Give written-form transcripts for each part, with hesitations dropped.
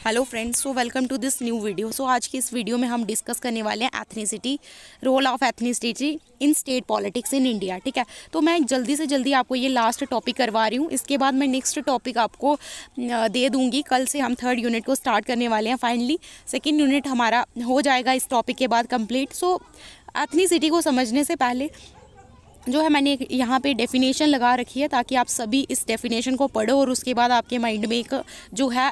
Hello friends, so welcome to this new video. So आज की इस वीडियो में हम डिस्कस करने वाले हैं ethnicity, role of ethnicity in state politics in India. ठीक है, तो मैं जल्दी से जल्दी आपको ये लास्ट टॉपिक करवा रही हूँ। इसके बाद मैं नेक्स्ट टॉपिक आपको दे दूँगी। कल से हम थर्ड यूनिट को स्टार्ट करने वाले हैं। फाइनली सेकेंड यूनिट हमारा हो जाएगा इस टॉपिक के बाद कंप्लीट। सो एथनिसिटी को समझने से पहले जो है मैंने यहाँ पे डेफिनेशन लगा रखी है, ताकि आप सभी इस डेफिनेशन को पढ़ो और उसके बाद आपके माइंड में एक जो है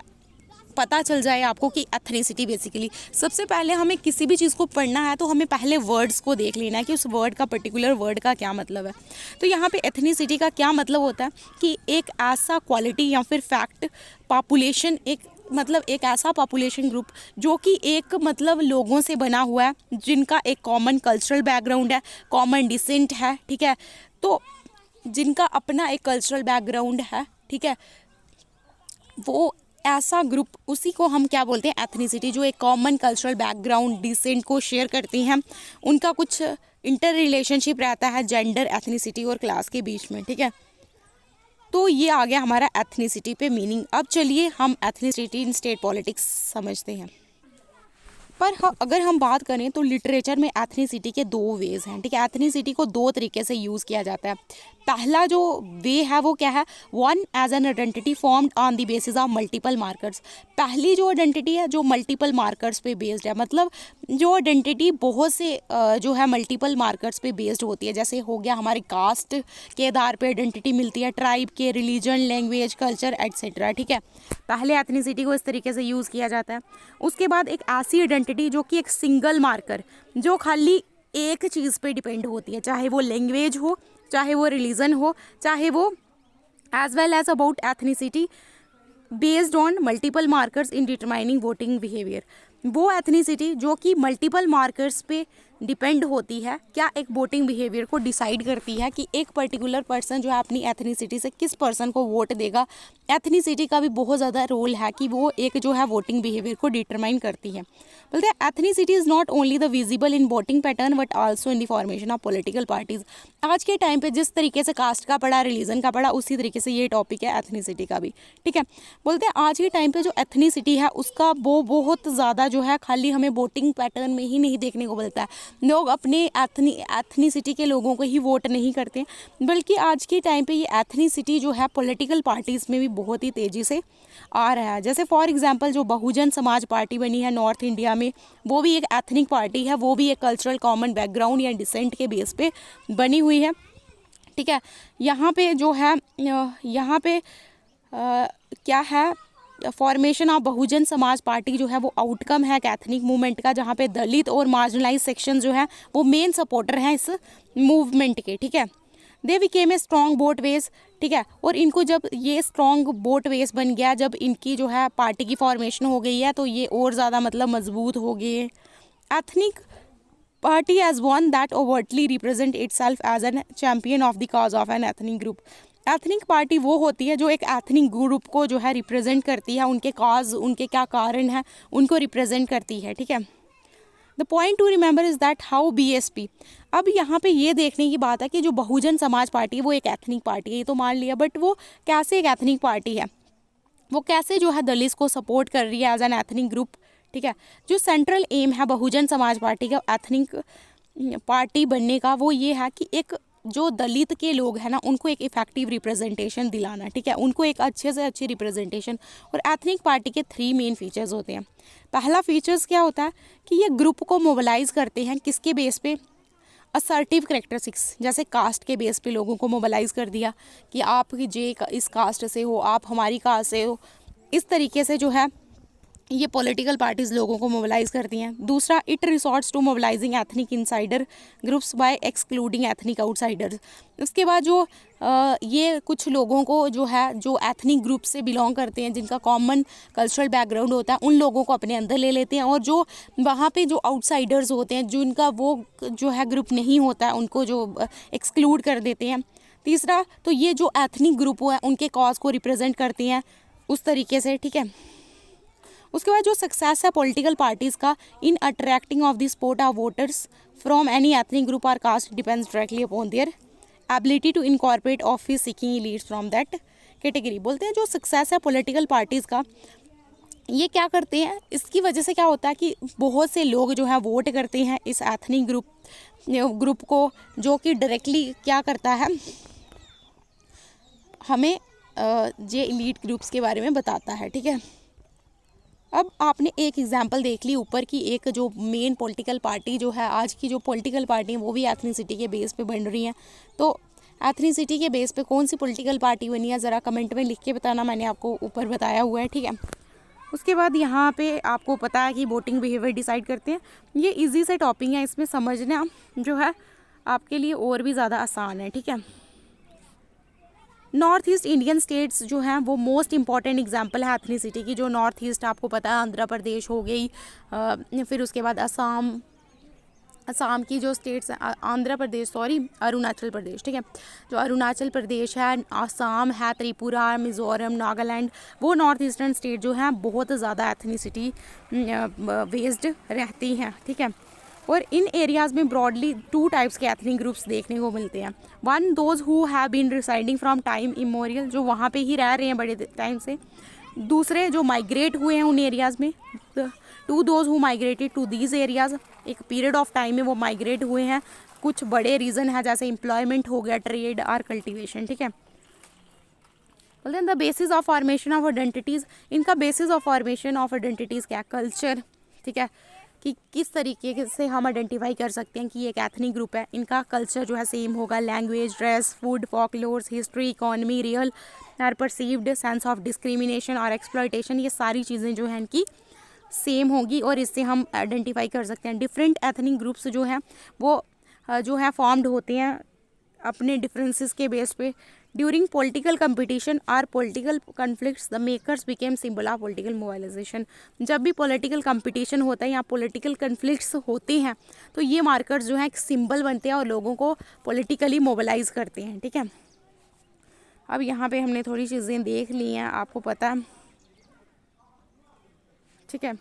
पता चल जाए आपको कि एथनिसिटी बेसिकली। सबसे पहले हमें किसी भी चीज़ को पढ़ना है तो हमें पहले वर्ड्स को देख लेना है कि उस वर्ड का, पर्टिकुलर वर्ड का क्या मतलब है। तो यहाँ पे एथनिसिटी का क्या मतलब होता है कि एक ऐसा क्वालिटी या फिर फैक्ट, पॉपुलेशन, एक ऐसा पॉपुलेशन ग्रुप जो कि एक लोगों से बना हुआ है, जिनका एक कॉमन कल्चरल बैकग्राउंड है, कॉमन डिसेंट है। ठीक है, तो जिनका अपना एक कल्चरल बैकग्राउंड है, ठीक है, वो ऐसा ग्रुप, उसी को हम क्या बोलते हैं, एथनिसिटी। जो एक कॉमन कल्चरल बैकग्राउंड, डिसेंट को शेयर करती हैं, उनका कुछ इंटर रिलेशनशिप रहता है जेंडर, एथनिसिटी और क्लास के बीच में। ठीक है, तो ये आ गया हमारा एथनिसिटी पे मीनिंग। अब चलिए हम एथनिसिटी इन स्टेट पॉलिटिक्स समझते हैं। पर अगर हम बात करें तो लिटरेचर में एथनिसिटी के दो वेज हैं। ठीक है, एथनिसिटी को दो तरीके से यूज़ किया जाता है। पहला जो वे है वो क्या है, one as an identity formed on the basis of multiple markers. पहली जो आइडेंटिटी है जो मल्टीपल मार्कर्स पे बेस्ड है, जो आइडेंटिटी बहुत से जो है मल्टीपल मार्कर्स पे बेस्ड होती है। जैसे हो गया हमारे कास्ट के आधार पे आइडेंटिटी मिलती है, ट्राइब के, रिलीजन, लैंग्वेज, कल्चर एट्सेट्रा। ठीक है, पहले एथनिसिटी को इस तरीके से यूज़ किया जाता है। उसके बाद एक ऐसी आइडेंटिटी जो कि एक सिंगल मार्कर, जो खाली एक चीज़ पे डिपेंड होती है, चाहे वो लैंग्वेज हो, चाहे वो रिलीजन हो, चाहे वो as well as about ethnicity based on multiple markers in determining voting behaviour. वो एथनिसिटी जो कि मल्टीपल मार्कर्स पे डिपेंड होती है, क्या एक वोटिंग बिहेवियर को डिसाइड करती है कि एक पर्टिकुलर पर्सन जो है अपनी एथनिसिटी से किस पर्सन को वोट देगा। एथनिसिटी का भी बहुत ज़्यादा रोल है कि वो एक जो है वोटिंग बिहेवियर को डिटरमाइन करती है। बोलते हैं ethnicity is not only the visible in voting pattern but also in the formation of political parties. आज के टाइम पे जिस तरीके से कास्ट का पढ़ा, रिलीजन का पढ़ा, उसी तरीके से ये टॉपिक है एथनिसिटी का भी। ठीक है, बोलते हैं आज के टाइम पे जो एथनिसिटी है उसका वो बहुत ज़्यादा जो है खाली हमें वोटिंग पैटर्न में ही नहीं देखने को मिलता है। लोग अपने एथनिसिटी के लोगों को ही वोट नहीं करते, बल्कि आज के टाइम पे ये एथनिसिटी जो है पॉलिटिकल पार्टीज़ में भी बहुत ही तेज़ी से आ रहा है। जैसे फॉर एग्जांपल जो बहुजन समाज पार्टी बनी है नॉर्थ इंडिया में, वो भी एक एथनिक पार्टी है, वो भी एक कल्चरल कॉमन बैकग्राउंड या डिसेंट के बेस पे बनी हुई है। ठीक है, यहाँ पे जो है यहाँ पे क्या है, formation of Bahujan Samaj party जो है वो आउटकम है एथनिक मूवमेंट का, जहाँ पे दलित और मार्जिनलाइज सेक्शन जो है वो मेन सपोर्टर हैं इस मूवमेंट के। ठीक है, they became a strong vote base. ठीक है, और इनको जब ये स्ट्रॉन्ग वोट बेस बन गया, जब इनकी जो है पार्टी की फॉर्मेशन हो गई है, तो ये और ज़्यादा मजबूत हो गए। Ethnic party as one that overtly represent itself as an champion of the cause of an ethnic group. Ethnic party वो होती है जो एक एथनिक ग्रुप को जो है रिप्रेजेंट करती है, उनके कॉज, उनके क्या कारण हैं, उनको रिप्रेजेंट करती है। ठीक है, the point two remember is that how BSP. अब यहाँ पे ये देखने की बात है कि जो बहुजन समाज पार्टी है वो एक एथनिक पार्टी है, ये तो मान लिया, बट वो कैसे एक एथनिक पार्टी है, वो कैसे जो है दलित को सपोर्ट कर रही है एज एन एथनिक ग्रुप। ठीक है, जो सेंट्रल एम है बहुजन समाज पार्टी का एथनिक पार्टी बनने का, वो ये है कि एक जो दलित के लोग हैं ना, उनको एक इफेक्टिव रिप्रेजेंटेशन दिलाना। ठीक है, उनको एक अच्छे से अच्छी रिप्रेजेंटेशन। और एथनिक पार्टी के 3 मेन फीचर्स होते हैं। पहला फीचर्स क्या होता है कि ये ग्रुप को मोबिलाइज करते हैं, किसके बेस पे, असर्टिव करेक्टरिस्टिक्स। जैसे कास्ट के बेस पे लोगों को मोबिलाइज कर दिया कि आप जे इस कास्ट से हो, आप हमारी कास्ट से हो, इस तरीके से जो है ये पॉलिटिकल पार्टीज़ लोगों को मोबिलाइज करती हैं। दूसरा, it resorts to mobilising ethnic insider groups by excluding ethnic outsiders. उसके बाद जो ये कुछ लोगों को जो है, जो एथनिक ग्रुप से बिलोंग करते हैं, जिनका कॉमन कल्चरल बैकग्राउंड होता है, उन लोगों को अपने अंदर ले लेते हैं। और जो वहाँ पे जो आउटसाइडर्स होते हैं, जिनका वो जो है ग्रुप नहीं होता है, उनको जो एक्सक्लूड कर देते हैं। तीसरा, तो ये जो एथनिक ग्रुप है उनके कॉज को रिप्रेजेंट करती हैं उस तरीके से। ठीक है, उसके बाद जो सक्सेस है पॉलिटिकल पार्टीज़ का in attracting of the support of voters from any ethnic group or caste depends directly upon their ability to incorporate office seeking leads from that category. बोलते हैं जो सक्सेस है पॉलिटिकल पार्टीज़ का ये क्या करते हैं, इसकी वजह से क्या होता है कि बहुत से लोग जो है वोट करते हैं इस एथनिक ग्रुप को, जो कि डायरेक्टली क्या करता है, हमें जे एलीट ग्रुप्स के बारे में बताता है। ठीक है, अब आपने एक एग्जांपल देख ली ऊपर की, एक जो मेन पॉलिटिकल पार्टी जो है, आज की जो पॉलिटिकल पार्टी है वो भी एथनिसिटी के बेस पे बन रही हैं। तो एथनिसिटी के बेस पे कौन सी पॉलिटिकल पार्टी बनी है, ज़रा कमेंट में लिख के बताना, मैंने आपको ऊपर बताया हुआ है। ठीक है, उसके बाद यहाँ पे आपको पता है कि वोटिंग बिहेवियर डिसाइड करते हैं। ये इजी से टॉपिक है, इसमें समझना जो है आपके लिए और भी ज़्यादा आसान है। ठीक है, नॉर्थ ईस्ट इंडियन स्टेट्स जो हैं वो मोस्ट इंपॉर्टेंट एग्जांपल है एथनिसिटी की। जो नॉर्थ ईस्ट आपको पता है, आंध्र प्रदेश हो गई, फिर उसके बाद असम की जो स्टेट्स हैं, आंध्र प्रदेश सॉरी अरुणाचल प्रदेश। ठीक है, जो अरुणाचल प्रदेश है, आसाम है, त्रिपुरा, मिज़ोरम, नागालैंड, वो नॉर्थ ईस्टर्न स्टेट जो हैं बहुत ज़्यादा एथनिसिटी बेस्ड रहती हैं। ठीक है, और इन एरियाज़ में ब्रॉडली 2 टाइप्स के एथनिक ग्रुप्स देखने को मिलते हैं। One, those who have been residing from time immemorial, जो वहाँ पे ही रह रहे हैं बड़े टाइम से। दूसरे जो माइग्रेट हुए हैं उन एरियाज़ में। To those who migrated to these areas, एक पीरियड ऑफ टाइम में वो माइग्रेट हुए हैं। कुछ बड़े रीज़न है जैसे एम्प्लॉयमेंट हो गया, ट्रेड और कल्टिवेशन। ठीक है, बोलते हैं the basis of formation of identities, इनका basis of formation of identities क्या, कल्चर। ठीक है, कि किस तरीके से हम आइडेंटिफाई कर सकते हैं कि ये एक एथनिक ग्रुप है। इनका कल्चर जो है सेम होगा, language, dress, food, folklores, history, economy, real और परसीव्ड सेंस ऑफ डिस्क्रिमिनेशन और एक्सप्लॉयटेशन, ये सारी चीज़ें जो हैं इनकी सेम होगी और इससे हम आइडेंटिफाई कर सकते हैं। डिफरेंट एथनिक ग्रुप्स जो हैं वो जो है फॉर्म्ड होते हैं अपने डिफरेंसेस के बेस पे। ड्यूरिंग पॉलिटिकल कंपटीशन और political conflicts the makers became symbol of political mobilisation, जब भी पॉलिटिकल कंपटीशन होता है या पॉलिटिकल कन्फ्लिक्ट्स होते हैं तो ये मार्कर्स जो हैं एक सिंबल बनते हैं और लोगों को पॉलिटिकली मोबिलाइज करते हैं। ठीक है, अब यहाँ पे हमने थोड़ी चीज़ें देख ली हैं, आपको पता है। ठीक है,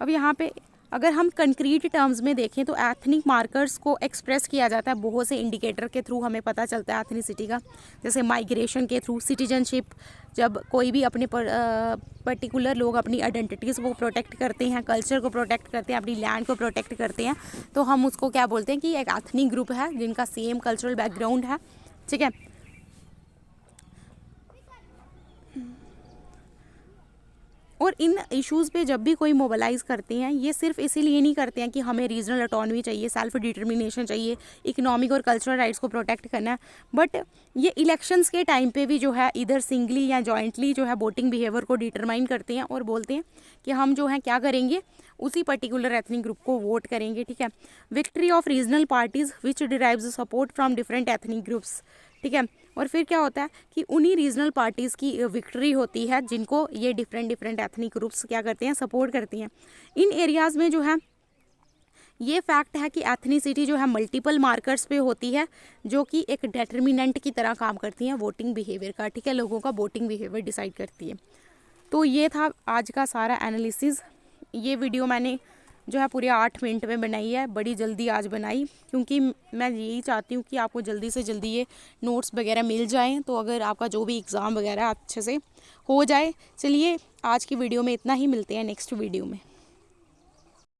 अब यहाँ पे अगर हम कंक्रीट टर्म्स में देखें तो एथनिक मार्कर्स को एक्सप्रेस किया जाता है बहुत से इंडिकेटर के थ्रू, हमें पता चलता है एथनिसिटी का। जैसे माइग्रेशन के थ्रू, सिटीजनशिप, जब कोई भी अपने पर्टिकुलर लोग अपनी आइडेंटिटीज़ को प्रोटेक्ट करते हैं, कल्चर को प्रोटेक्ट करते हैं, अपनी लैंड को प्रोटेक्ट करते हैं, तो हम उसको क्या बोलते हैं कि एक एथनिक ग्रुप है जिनका सेम कल्चरल बैकग्राउंड है। ठीक है, और इन इश्यूज़ पे जब भी कोई मोबिलाइज़ करते हैं, ये सिर्फ इसीलिए नहीं करते हैं कि हमें रीजनल ऑटोनॉमी चाहिए, सेल्फ डिटर्मिनेशन चाहिए, इकोनॉमिक और कल्चरल राइट्स को प्रोटेक्ट करना है, बट ये इलेक्शंस के टाइम पे भी जो है इधर सिंगली या जॉइंटली जो है वोटिंग बिहेवियर को डिटरमाइन करते हैं और बोलते हैं कि हम जो है क्या करेंगे, उसी पर्टिकुलर एथनिक ग्रुप को वोट करेंगे। ठीक है, victory of regional parties which derives support from different ethnic groups. ठीक है, और फिर क्या होता है कि उन्हीं रीजनल पार्टीज़ की विक्ट्री होती है जिनको ये डिफरेंट एथनिक ग्रुप्स क्या करते हैं, सपोर्ट करती हैं। इन एरियाज़ में जो है ये फैक्ट है कि एथनिसिटी जो है मल्टीपल मार्कर्स पे होती है, जो कि एक डेटर्मिनेंट की तरह काम करती हैं वोटिंग बिहेवियर का। ठीक है, लोगों का वोटिंग बिहेवियर डिसाइड करती है। तो ये था आज का सारा एनालिसिस। ये वीडियो मैंने जो है पूरे 8 मिनट में बनाई है, बड़ी जल्दी आज बनाई, क्योंकि मैं यही चाहती हूँ कि आपको जल्दी से जल्दी ये नोट्स वगैरह मिल जाएं, तो अगर आपका जो भी एग्ज़ाम वगैरह अच्छे से हो जाए। चलिए आज की वीडियो में इतना ही, मिलते हैं नेक्स्ट वीडियो में।